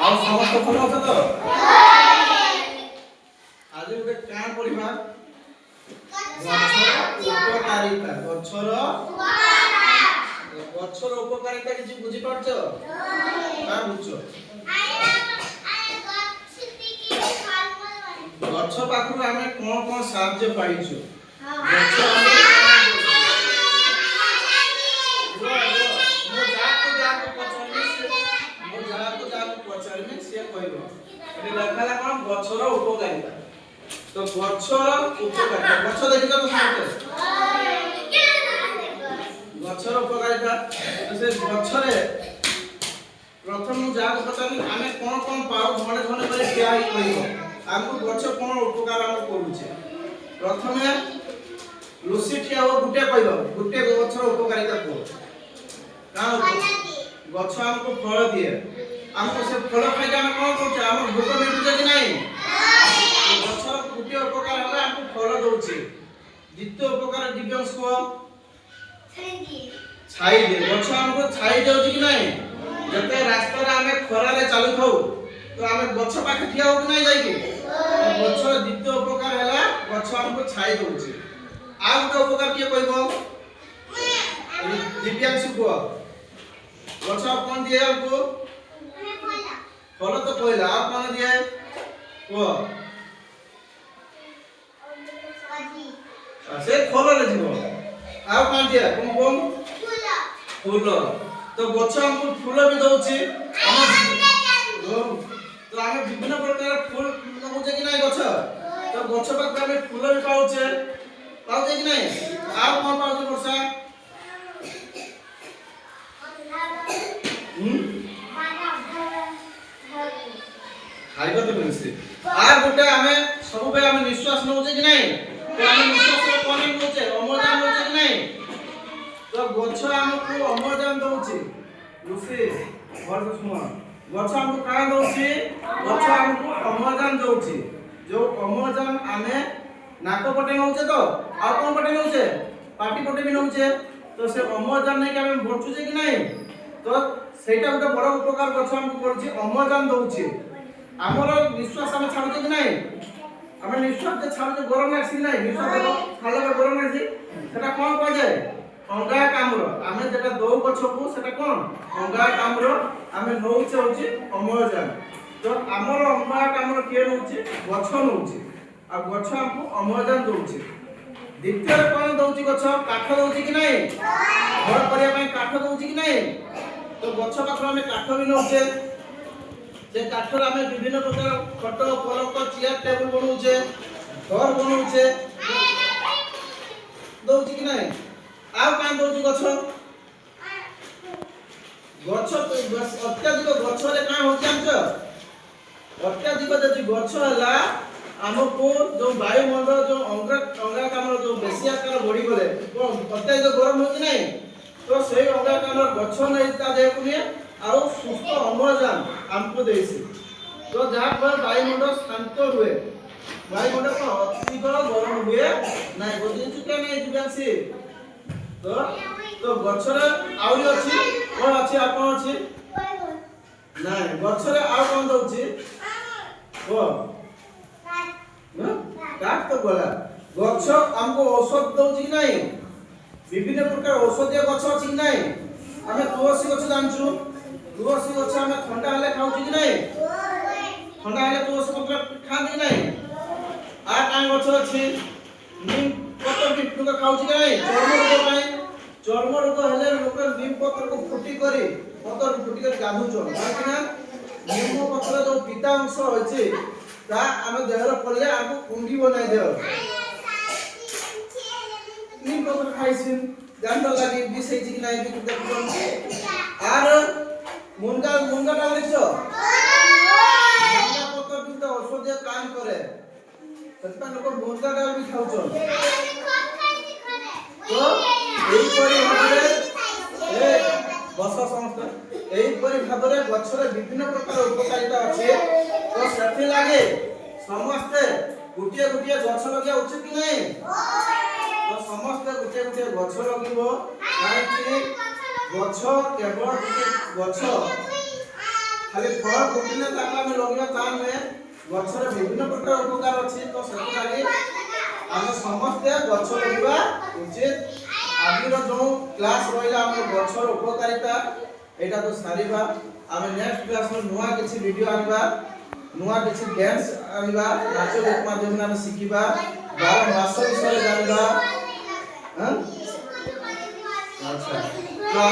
ଆଉ ସମସ୍ତ ଭଲ ଅଛ ତ? ଆଜି ଗୋଟେ କାଣ ପଢିବା ଗଛର ଉପକାରିତା କିଛି ବୁଝି ପାରୁଛ? କାଣ ବୁଝଛ? ଗଛ ପାଖରୁ ଆମେ କଣ କଣ ସାହାଯ୍ୟ ପାଇଛୁ? ଗଛ गछर उपकारिता तो गछर उपकारिता गछ देखि तो समझते गछर उपकारिता तो से गछरे प्रथम जा पचानी आमे कोन कोन पाउ धने धने करे किया ही कहियो हमको गछ कोन उपकार हम करूचे प्रथमे लुसी ठिया हो गुटे कहियो गुटे गछर उपकारिता को का गछ हमको फल दिए हमको से फल खाइ के हम कोन करछ हम भूख मिटुचे कि नहीं गछर गुटे उपकार होला हमको फल दउचे द्वितीय उपकार दिव्यांश को छाई दे गछ हमको छाई देउची कि नहीं जते रास्ता रे हमें खरा रे चालू थाउ तो हमें गछ पाखे ठिया हो कि नहीं जाई कि गछर द्वितीय उपकार होला गछ हमको छाई दउचे आ गुटे उपकार के कहबो दिव्यांश को गछ कोन दिए हमको फल तो कहला आ कोन दिए को से फल रे जीवो आ कोन दिए कोन फूल तो गछ हमको फूल भी दउची तो हमें विभिन्न प्रकार फूल दउचे कि नहीं गछ तो गछ पाख हमें फूल भी पाउचे कि नहीं आ कोन पाउचे वर्षा खाइबा तो मिलसे आ गुटे हमें सब पे हमें निश्वास नउचे कि नहीं तो हमें निश्वास रे कोन नउचे अम्लजान नउचे कि नहीं तो गछ हमको अम्लजान दउची लुसी वर्ष सुन गछ हमको का दउची गछ हमको अम्लजान दउची जो अम्लजान हमें नाक पटे नउचे तो आ कोन पटे नउचे पाटी पटे भी नउचे तो से अम्लजान नहीं कि हमें बचुचे कि नहीं तो सेटा गुटे बड़ उपकार गछ हमको करछि अम्लजान दउची हमर निश्वास हम छाडुचे कि नहीं हमें निश्वास जे छाडुचे गरम लासी नहीं निश्वास छाडले गरम लासी सेटा कोन कह जाय अंगारकाम्ल हमें जेटा दौ गछ को सेटा कोन अंगारकाम्ल हमें नउचे होची अम्लजान तो हमर अंगारकाम्ल के नउचे गछ नउचे आ गछ हमको अम्लजान दउचे द्वितीय कोन दउची गछ काठ दउची कि नहीं घर करिया पई काठ दउची कि नहीं तो गछ पाखर हमें काठ भी नउचे से काठर हमें विभिन्न प्रकार खट पलक चेयर टेबल बनउचे घर बनउचे दउची कि नहीं आ कान दउची गछ अत्याधिक गछ रे का होची हमछ अत्याधिक जदि गछ हला हमको जो वायुमंडल जो अंगारकाम्ल जो बेसी आकार बढ़ी गले अत्याधिक गरम होची नहीं तो सेही अंगारकाम्ल गछ नहीं ता देह को आउ सुस्त अम्लजान हमको देसी तो जहाँ पर वायुमंडल शांत हुए वायुमंडल को अत्यधिक गरम हुए नहीं बुझी चुके नहीं दिव्यांशी तो गछरे आउरी अछि कोन अछि आपन अछि नहीं गछरे आउ कोन दउछि ओ काट तो बोला गछ हमको औषध दउछि कि नहीं विभिन्न प्रकार औषधीय गछ अछि कि नहीं हमें तुलसी गछ जानछु तुलसी गछ हमें ठंडा हले खाउछि कि नहीं ठंडा हले तुलसी पत्र खान कि नहीं आ कान गछ अछि नीम पत्र भी तुक खाउछि कि नहीं चर्म रोग हेले लोक नीम पत्र को फुटी करी पत्र फुटी कर गाधुछ काहे ना नीम पत्र जो पिता अंश होछि ता हम देहर पड़ले आको कुंडी बनाई देओ नीम पत्र खाइसिन जान लागि विष है कि नहीं भी देखो आर मुनगा डाल देखो मुनगा पत्र भी तो औषधीय काम करे सत्ता लोग मुनगा डाल भी खाउछ तो एई परि भाबरे ए बस समस्त एई परि भाबरे गछरे विभिन्न प्रकार उपकारिता अछि तो सेथि लागे समस्त गुटिया गुटिया गछ लगिया उचित कि नहीं तो समस्त गुटिया गुटिया गछ लगिबो काहे कि गछ केवल गछ खाली फल फुटिले ताको आमे लगिबा ता नुहे गछर विभिन्न प्रकार उपकार अछि तो सेति लागि आमे समस्त गछ लगिबा उचित। आजिर जो क्लास रहिला हम गछर उपकारिता एटा तो सारिबा आमे नेक्स्ट क्लास में नुवा किछि वीडियो आनिबा नुवा किछि डांस आनिबा नाच गीत माध्यम में शिखिबा 12 मास विषय जानिबा। अच्छा।